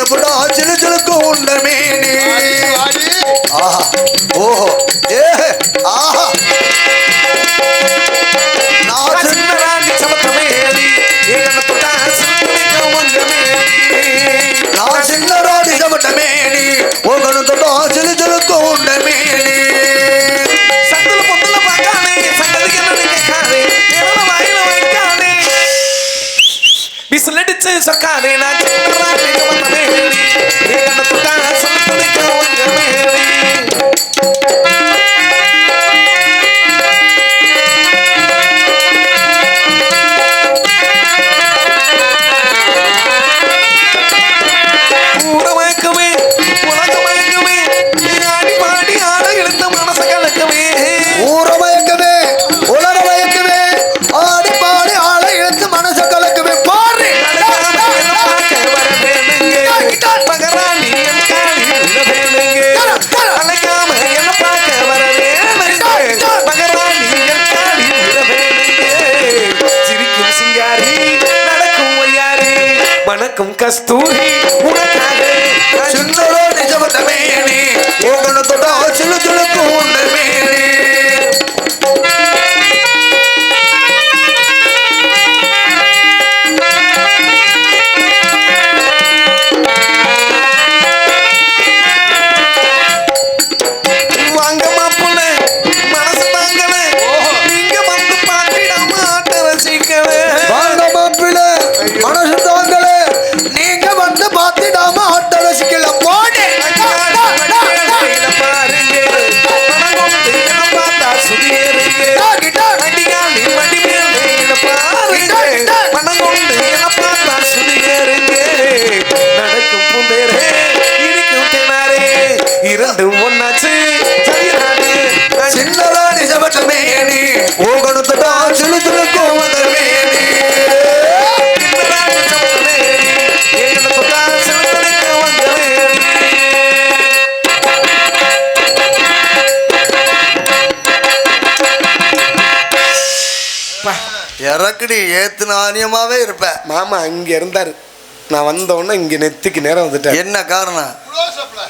ஓகனுக்குடா சிலு சிலுக்கு உண்ட மேனி ஆஹா ஓஹோ ஏ ஆஹா நான் சின்னராணி சமத்த மேனி ஏகனக்குடா சிலுக்கு உண்ட மேனி நான் சின்னராணி சமத்த மேனி ஓகனுக்குடா சிலு சிலுக்கு உண்ட மேனி சத்துல பொத்துல பாக்கானே சங்கதிக்கு என்ன கேட்காதே நேரல வாயில வைக்காதே விசிலடிச்சு சொக்காதே நான் சின்னராணி சமத்த மேனி ஏகனக்குடா சிலுக்கு உண்ட மேனி வணக்கம் கஸ்தூரி உனக்காக சின்னரோ நிஜமத்த மேனி ஓகனத்தோட சிலு சிலுக்கு உண்ட மேனி வாங்க மாப்புல மனசு தாங்கல நீங்க வந்து பாத்திடாம ஆட்ட ரசிக்கல வாங்க மாப்புல மனசு தாங்கல நீங்க வந்து பாத்திடாம ஆட்ட ரசிக்கல போடு பாருங்க பார்த்தா சுதியருங்க அடிகாலி மடி மேல பாருங்க பணம் கொண்டு என்ன பார்த்தா சுதியருங்க நடக்கும் புந்தேரே இருக்கும் தினாரே இரண்டு ஒன்னாச்சு சின்னரா நிஜமற்ற மேனி ஓகனுத்தடா சிலு சிலுக்கு உண்ட மேனி இறக்குடி ஏத்துன ஆனியமாவே இருப்ப மாமா அங்க இருந்தாரு நான் வந்த உடனே இங்க நெத்திக்கு நேரம் வந்துட்டேன் என்ன காரணம்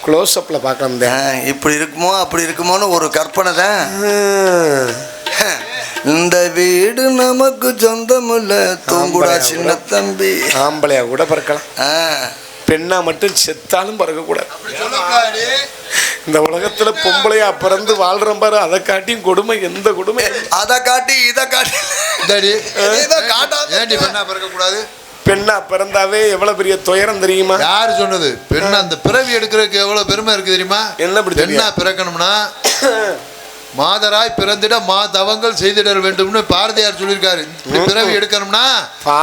க்ளோஸ் அப்ல பார்க்கலாம் இப்படி இருக்குமோ அப்படி இருக்குமோன்னு ஒரு கற்பனை தான் இந்த வீடு நமக்கு சொந்தமில்ல தூங்குடா சின்ன தம்பி ஆம்பளையா கூட பறக்கலாம் பெண்ணா மட்டும் செத்தாலும் பறக்கக்கூடாது இந்த உலகத்துல பொம்பளையா பிறந்து வாழ்றோம் பாரு அதை காட்டியும் கொடுமை எந்த கொடுமை அதை காட்டி இதை காட்டி பெண்ணா பிறக்கக்கூடாது பெண்ணா பிறந்தாவே எவ்வளவு பெரிய துயரம் தெரியுமா யாரு சொன்னது பெண்ணா அந்த பிறவி எடுக்கிறதுக்கு எவ்வளவு பெருமை இருக்கு தெரியுமா என்ன பெண்ணா பிறக்கணும்னா மாதராய் பிறந்திட மா தவங்கள் செய்திட வேண்டும்னு பாரதியார் சொல்லியிருக்காரு பிறவி எடுக்கணும்னா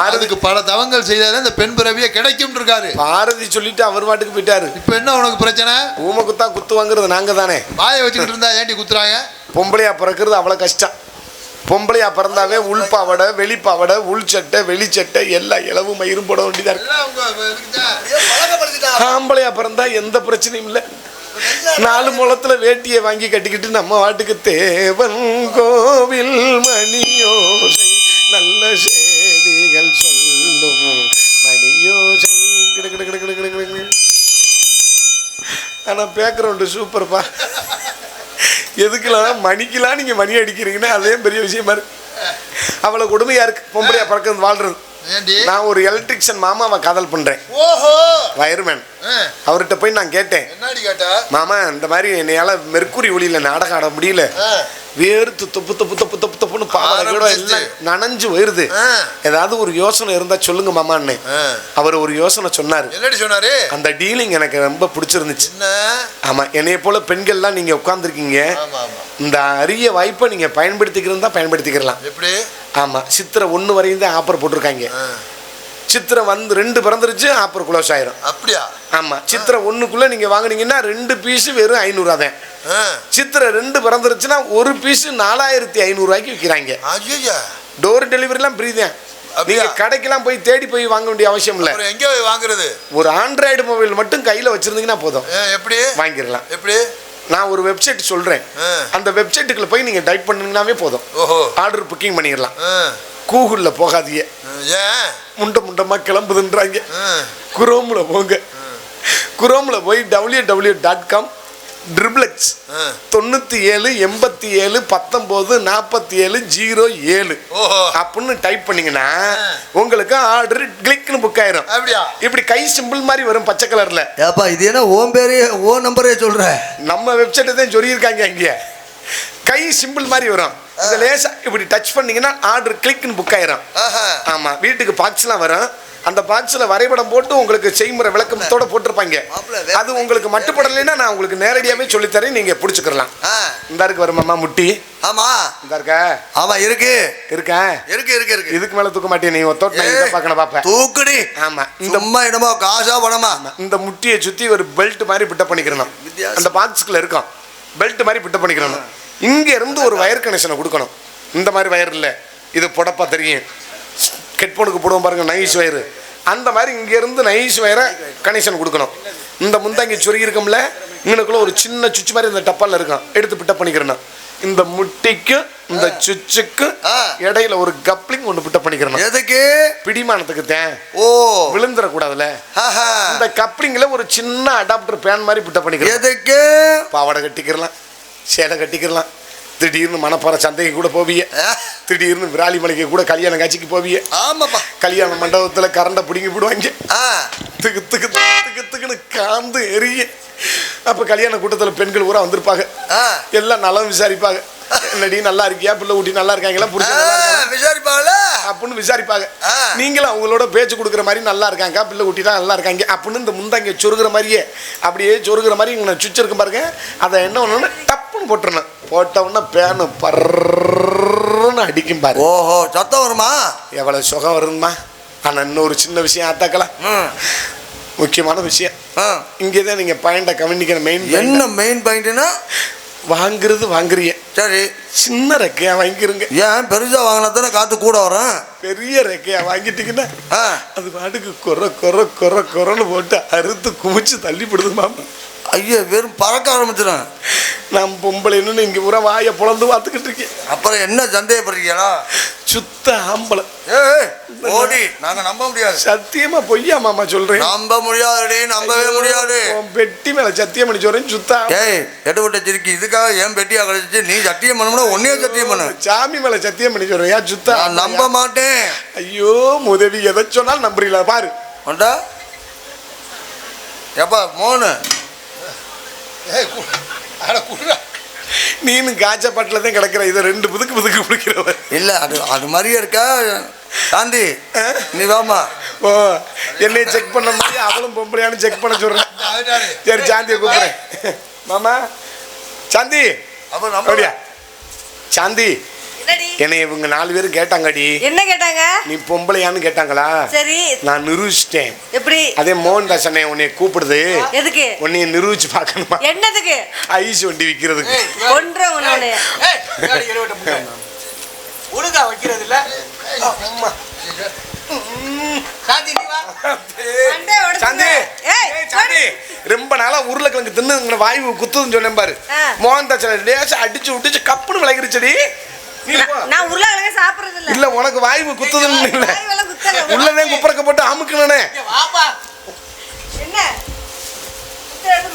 அதுக்கு பல தவங்கள் செய்தாலும் இந்த பெண் பிறவியை கிடைக்கும் இருக்காரு பாரதி சொல்லிட்டு அவர் பாட்டுக்கு போயிட்டாரு இப்ப என்ன உனக்கு பிரச்சனை ஊமை குத்தா குத்து வாங்குறது நாங்க தானே வாயை வச்சுக்கிட்டு இருந்தா ஏண்டி குத்துறாங்க பொம்பளையா பிறக்கிறது அவ்வளவு கஷ்டம் பொம்பளையா பிறந்தாவே உள்பாவடை வெளிப்பாவடை உள் சட்டை வெளிச்சட்டை எல்லா இளவு மயிரும் போட வேண்டியதா இருக்கு ஆம்பளையா பிறந்தா எந்த பிரச்சனையும் இல்லை 4 முழத்துல வேட்டியை வாங்கி கட்டிக்கிட்டு நம்ம வாட்டுக்கு தேவன் கோவில் மணியோசை நல்ல செய்திகள் சொல்லும் மணியோசை ஆனா பேக்ரவுண்டு சூப்பர்ப்பா எதுக்கெல்லாம் மணிக்கெல்லாம் நீங்க மணி அடிக்கிறீங்கன்னா அதே பெரிய விஷயமா இருக்கு அவ்வளவு கொடுமையா இருக்கு பொம்பளையா பறக்கிறது வாழ்றது நான் ஒரு எலக்ட்ரிஷியன் மாமாவை காதல் பண்றேன் வயர்மேன் அவர்கிட்ட போய் நான் கேட்டேன் மாமா இந்த மாதிரி என்னையால மெர்க்குரி ஒளியில நாடகம் ஆட முடியல வேர்த்து தொப்பு தொப்பு தொப்பு தொப்பு தொப்புன்னு பாவட எல்லாம் நனைஞ்சு போயிருது ஏதாவது ஒரு யோசனை இருந்தா சொல்லுங்க மாமான்னு அவர் ஒரு யோசனை சொன்னாரு அந்த டீலிங் எனக்கு ரொம்ப பிடிச்சிருந்துச்சு ஆமா என்னைய போல பெண்கள்லாம் நீங்க உட்கார்ந்துருக்கீங்க இந்த அரிய வாய்ப்பை நீங்க பயன்படுத்திக்கிறதா பயன்படுத்திக்கலாம் எப்படி ஆமா சித்திரை 1 வரையும் தான் ஆஃபர் போட்டிருக்காங்க சித்திரை வந்து 2 பிறந்துருச்சு ஆஃபர் க்ளோஸ் ஆயிரும் அப்படியா ஆமா சித்திரை 1க்குள்ள நீங்க வாங்குனீங்கன்னா 2 பீஸ் வெறும் 500 தான் சித்திரை 2 பிறந்துருச்சுன்னா ஒரு பீஸ் 4500 ரூபாய்க்கு விற்கிறாங்க டோர் டெலிவரிலாம் ஃப்ரீ தான் நீங்க கடைக்கெல்லாம் போய் தேடி போய் வாங்க வேண்டிய அவசியம் இல்ல எங்க போய் வாங்குறது ஒரு ஆண்ட்ராய்டு மொபைல் மட்டும் கையில வச்சிருந்தீங்கன்னா போதும் எப்படி வாங்கிடலாம் எப்படி நான் ஒரு வெப்சைட் சொல்றேன் அந்த வெப்சைட்டுக்குள்ள போய் நீங்க டைப் பண்ணீங்கன்னாவே போதும் ஆர்டர் புக்கிங் பண்ணிடலாம் கூகுள்ல போகாதீங்க முண்ட முண்டமா கிளம்புதுன்றாங்க குரோம்ல போங்க குரோம்ல போய் www.com ட்ரிபிள்எக்ஸ் 97 87 19 47 07 அப்படின்னு டைப் பண்ணீங்கன்னா உங்களுக்கு ஆர்டர் கிளிக்னு புக் ஆயிரும். இப்படி கை சிம்பிள் மாதிரி வரும் பச்சை கலர்ல. ஏப்பா இது என்ன ஓம் பேரே ஓ நம்பரே சொல்ற? நம்ம வெப்சைட்டை தான் சொல்லியிருக்காங்க. இங்கே கை சிம்பிள் மாதிரி வரும். இதை லேசா இப்படி டச் பண்ணீங்கன்னா ஆர்டர் கிளிக்னு புக் ஆயிரும். ஆமா, வீட்டுக்கு பாக்ஸ்லாம் வரும். அந்த பாக்ஸில் வரைபடம் போட்டு உங்களுக்கு செய்முறை விளக்கத்தோட போட்டிருப்பாங்க. அது உங்களுக்கு மட்டுப்படலைன்னா நான் உங்களுக்கு நேரடியாகவே சொல்லித்தரேன், நீங்கள் பிடிச்சிக்கலாம். இந்த இருக்கு வருமாம்மா முட்டி. ஆமா இந்த இருக்கா? ஆமா இருக்கு இருக்கா? இருக்கு. இதுக்கு மேலே தூக்க மாட்டேன். நீ ஒத்தோட்ட பார்க்கணும் பாப்பேன். தூக்குடி. ஆமா, இந்த அம்மா என்னமோ காசா பணமா. இந்த முட்டியை சுற்றி ஒரு பெல்ட் மாதிரி பிட்ட பண்ணிக்கிறணும். அந்த பாக்ஸுக்குள்ள இருக்கும் பெல்ட் மாதிரி பிட்ட பண்ணிக்கிறணும். இங்க இருந்து ஒரு வயர் கனெக்ஷனை கொடுக்கணும். இந்த மாதிரி வயர் இல்லை, இது புடப்பா தெரியும். ஹெட்ஃபோனுக்கு போடுவோம் பாருங்க, நைஸ் வயரு. அந்த மாதிரி இங்கேருந்து நைஸ் வயரை கனெக்ஷன் கொடுக்கணும். இந்த முந்தாங்கி சொருகி இருக்கும்ல, இங்கனுக்குள்ள ஒரு சின்ன சுவிட்ச் மாதிரி இந்த டப்பால் இருக்கும், எடுத்து பிட்டப் பண்ணிக்கிறணும். இந்த முட்டிக்கு இந்த சுவிட்சுக்கு இடையில ஒரு கப்ளிங் ஒன்று பிட்டப் பண்ணிக்கிறணும். எதுக்கு? பிடிமானத்துக்கு தான். ஓ, விழுந்துடக்கூடாதுல. இந்த கப்ளிங்ல ஒரு சின்ன அடாப்டர் பேன் மாதிரி பிட்டப் பண்ணிக்கிறோம். எதுக்கு? பாவாடை கட்டிக்கிறலாம், சேலை கட்டிக்கிறலாம். திடீர்னு மணப்பாறை சந்தைக்கு கூட போவிய, திடீர்னு விராலி மலைக்கு கூட கல்யாண காட்சிக்கு போவிய. ஆமாப்பா, கல்யாண மண்டபத்துல கரண்டை பிடிங்கி போடுவாங்க. திக்கு திக்கு திக்கு திக்குன்னு காந்து எரிய. அப்ப கல்யாண கூட்டத்துல பெண்கள் பூரா வந்திருப்பாங்க. எல்லாம் நலம் விசாரிப்பாங்க. என்னடி நல்லா இருக்கியா, பிள்ளை ஊட்டி நல்லா இருக்காங்களா, புரிஞ்சு விசாரிப்பாங்கல்ல அப்படின்னு விசாரிப்பாங்க. நீங்களும் அவங்களோட பேச்சு கொடுக்குற மாதிரி நல்லா இருக்காங்க, பிள்ளை ஊட்டிலாம் நல்லா இருக்காங்க அப்படின்னு இந்த முந்தாங்க சொருகிற மாதிரியே அப்படியே சொருகிற மாதிரி இங்கே சுவிட்ச் இருக்கும் பாருங்க. அதை என்ன ஒன்று டப்புன்னு போட்டுருணும். போட்டவுடனே பேனு பர்ன்னு அடிக்கும் பாரு. ஓஹோ, சத்தம் வருமா? எவ்வளவு சுகம் வருமா. ஆனால் இன்னொரு சின்ன விஷயம் ஆத்தாக்கலாம், முக்கியமான விஷயம். இங்கேதான் நீங்க பாயிண்ட கவனிக்கிற மெயின். என்ன மெயின் பாயிண்ட்னா, வாங்குறது வாங்குறீங்க சரி, சின்ன ரெக்கையா வாங்கிருங்க. ஏன் பெருசா வாங்கினா தானே காத்து கூட வரும். பெரிய ரெக்கையா வாங்கிட்டீங்கன்னா அது பாட்டுக்கு கொரன்னு போட்டு அறுத்து குமிச்சு தள்ளி போடுது மாமா. ஐயோ, வெறும் பறக்க ஆரம்பிச்சிடும். நான் பொம்பளைன்னு இங்க பூரா வாயை பொழந்து பார்த்துக்கிட்டு இருக்கேன். அப்புறம் என்ன சந்தேகப்படுறீங்களா? சுத்த ஆம்பளை. ஓடி, நாங்க நம்ப முடியாது. சத்தியமா பொய்யா மாமா சொல்றேன்? நம்ப முடியாது, நம்பவே முடியாது. பெட்டி மேல சத்தியம் பண்ணி சொல்றேன். சுத்தா எடுபட்ட சிரிக்கி. இதுக்காக ஏன் பெட்டியா கிடைச்சிச்சு? நீ சத்தியம் பண்ணணும்னா ஒன்னே சத்தியம் பண்ணு. சாமி மேல சத்தியம் பண்ணி சொல்றேன். ஏன் சுத்தா? நம்ப மாட்டேன். ஐயோ உதவி, எதை சொன்னாலும் நம்புறீங்களா பாரு. ஒண்டா எப்பா மோனு நீனு காய்ச்சப்பட்டில தான் கிடக்குற. இதை ரெண்டு புதுக்கு பிடிக்கிறவன் இல்ல. அது மாதிரியே இருக்கா சாந்தி? நீ வாமா. ஓ, என்னைய செக் பண்ண மாதிரி அவளும் பொம்பளையானு செக் பண்ண சொல்றேன். சரி, சாந்தியை கூப்பிடுறேன். மாமா சாந்தி. அப்படியா சாந்தி? என்னை இவங்க 4 பேரும் கேட்டாங்கடி. என்ன கேட்டாங்க? நீ பொம்பளையான்னு கேட்டாங்களா? சரி, நான் நிரூபிச்சிட்டேன். எப்படி? அதே மோகன்தாஸ் அண்ணே உன்னை கூப்பிடுது. எதுக்கு? உன்னைய நிரூபிச்சு பார்க்கணுமா? என்னதுக்கு? ஐஸ் வண்டி விற்கிறதுக்கு. ஒன்றரை உன்னோட ஒழுங்கா வைக்கிறது இல்ல. ரொம்ப நாளா உருளைக்கிழங்கு தின்னு வாயு குத்துதுன்னு சொன்னேன் பாரு. மோகன்தாஸ் லேசா அடிச்சு விட்டுச்சு, கப்புன்னு விளையாடுச்சடி. நான் உருளைக்கிழங்கு சாப்பிடுறது இல்ல. இல்ல, உனக்கு வாய்வு குத்துதுன்னு இல்ல, உள்ளதான் குப்பரக்க போட்டு அமுக்கணுனே. என்ன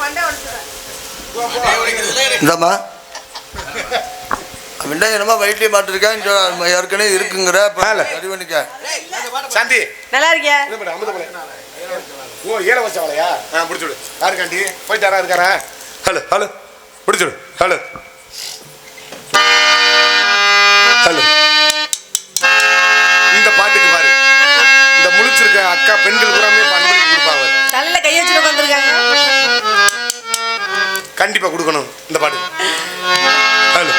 மண்டை உடைச்சுறேன். இந்தம்மா என்னமா வயிற்று மாட்டிருக்கேன் ஏற்கனவே இருக்குங்கிற. சாந்தி நல்லா இருக்கியா? ஓ, ஏல வச்சவளையா? பிடிச்சுடு. யாருக்காண்டி போயிட்டாரா இருக்காரா? ஹலோ ஹலோ பிடிச்சுடு. Hello hello. இந்த பாட்டுக்கு பாரு, இந்த முழிச்சிருக்க அக்கா பெண்கள் பூராமே பண்பளிப்பு கொடுப்பாங்க. தலையில கைய வச்சுட்டு உட்காந்துருக்காங்க. கண்டிப்பா கொடுக்கணும் இந்த பாட்டு. ஹலோ.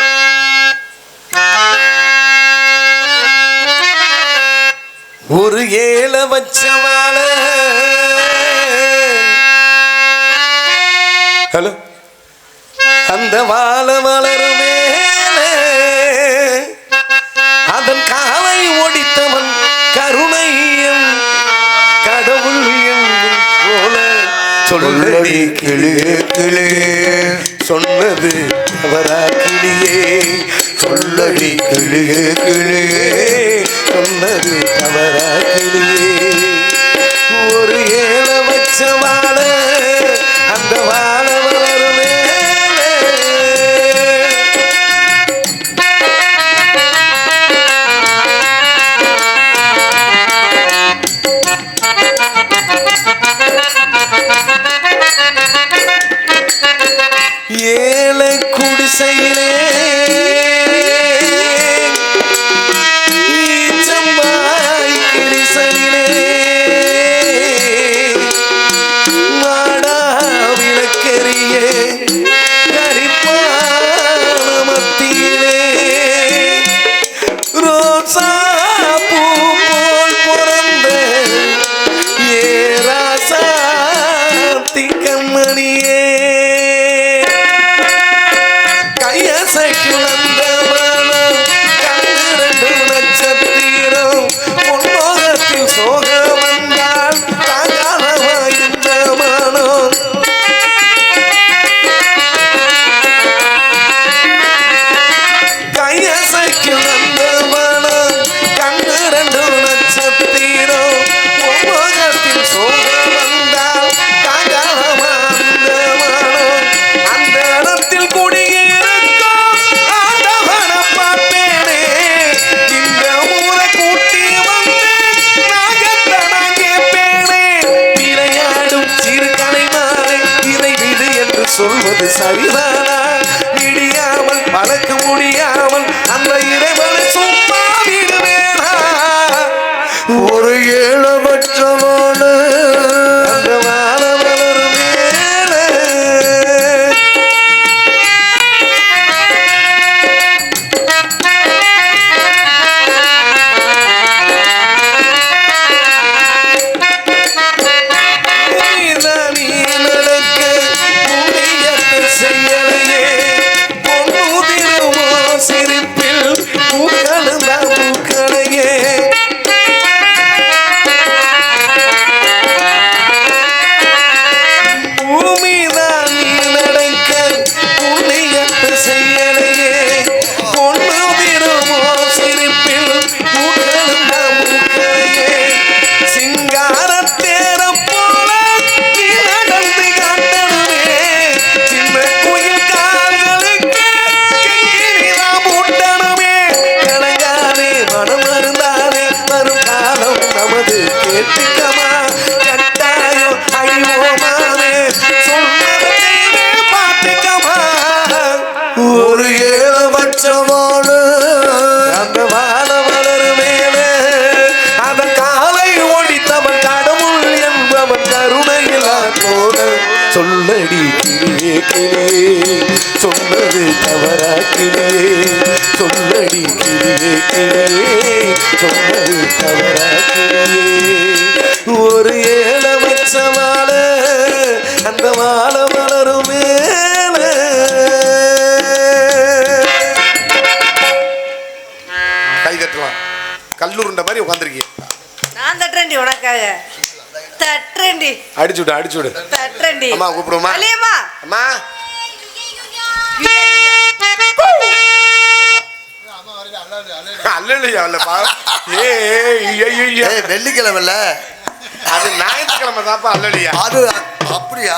ஒரு ஏல வச்சவாள. ஹலோ. அந்த வாழ வளருமே அதன் காலை ஒடித்தவன் கருணையும் கடவுள் போல சொல்லடி கிளியே கிளியே சொன்னது அவரா கிளியே சொல்லடி கிளியே கிளியே சொன்னது அவரா கிளியே. ஒரு ஏல வச்சவாள மேல குடிசையிலே ஈச்சம்பாய் கிளிசையிலே மாடா விளக்கெரிய கரிப்பான மத்தியிலே ரோசா பூ போல் பிறந்த ஏராசாத்தி கண்மணியே கையசைக்கும் அந்த மனம் கண்ணிரண்டு நட்சத்திரம் பொன்னோகத்தில் சோக வந்தால் தாங்காதமா இந்த மனம் கையசைக்கும் அந்த மனம் கண்ணிரண்டு நட்சத்திரம் பொன்னோகத்தில் சோக வந்தால் தாங்காதமா இந்த மனம் அந்த இடத்தில் குடியிருக்கும் ஆண்டவனை பார்த்தேனே இந்த ஊரை கூட்டி வந்து நாகத்தனம் கேட்பேனே விளையாடும் சிறு கலைமானே இதை விடு என்று சொல்வது சரிதானா விடியாமல் வளர்க்க முடியாமல் அந்த இறைவனை சும்மா விடுவேனா ஒரு ஏழபட்சமான அந்த வானமலர் மேலே நீ நடக்க புண்ணியத்தை செய்யலையே பொன்னுதிரமோ சிரிப்பில் பூக்களுந்தா பூக்களையே பூமிதான் நீ நடக்க புண்ணியத்தை செய்யலையே பொன்னுதிரமோ சிரிப்பில் பூக்களுந்தா பூக்களையே சிங்காரத்தேரம் போல நீ நடந்து காட்டணுமே சின்ன குயில் கால்களுக்கு கிங்கிணிதான் மூட்டணுமே கலங்காதே மனம் மருந்தாதே வரும் காலம் நமது கேட்டுக்கமா கட்டாயம் அழிவோமானே சொன்னதை செய்தே பார்த்துக்கமா ஒரு ஏழபட்சமான அந்த வானமலர் மேலே அதன் காலை ஒடித்தவன் கடவுள் என்பவன் கருணையிலா போல சொல்லடி கிளியே கிளியே சொன்னது தவறா கிளியே சொல்லடி கிளியே கிளியே சொன்னது தவறா கிளியே ஒரு ஏழபட்ச மாலை அந்த மாலை மலரும் மேலே கை தட்டலாம் கல்லூருண்ட மாதிரி உட்காந்துருக்கீங்க நான் தட்டுறேன்டி உனக்காக தட்டுறேன்டி அடிச்சுடு அடிச்சுடு தட்டுறேன்டி அம்மா கூப்பிடுமா அலியம்மா அம்மா அல்லையா அல்லப்பா வெள்ளிக்கிழமைல அது ஞாயிற்றுக்கிழமை தான்ப்பா அல்லையா அது அப்படியா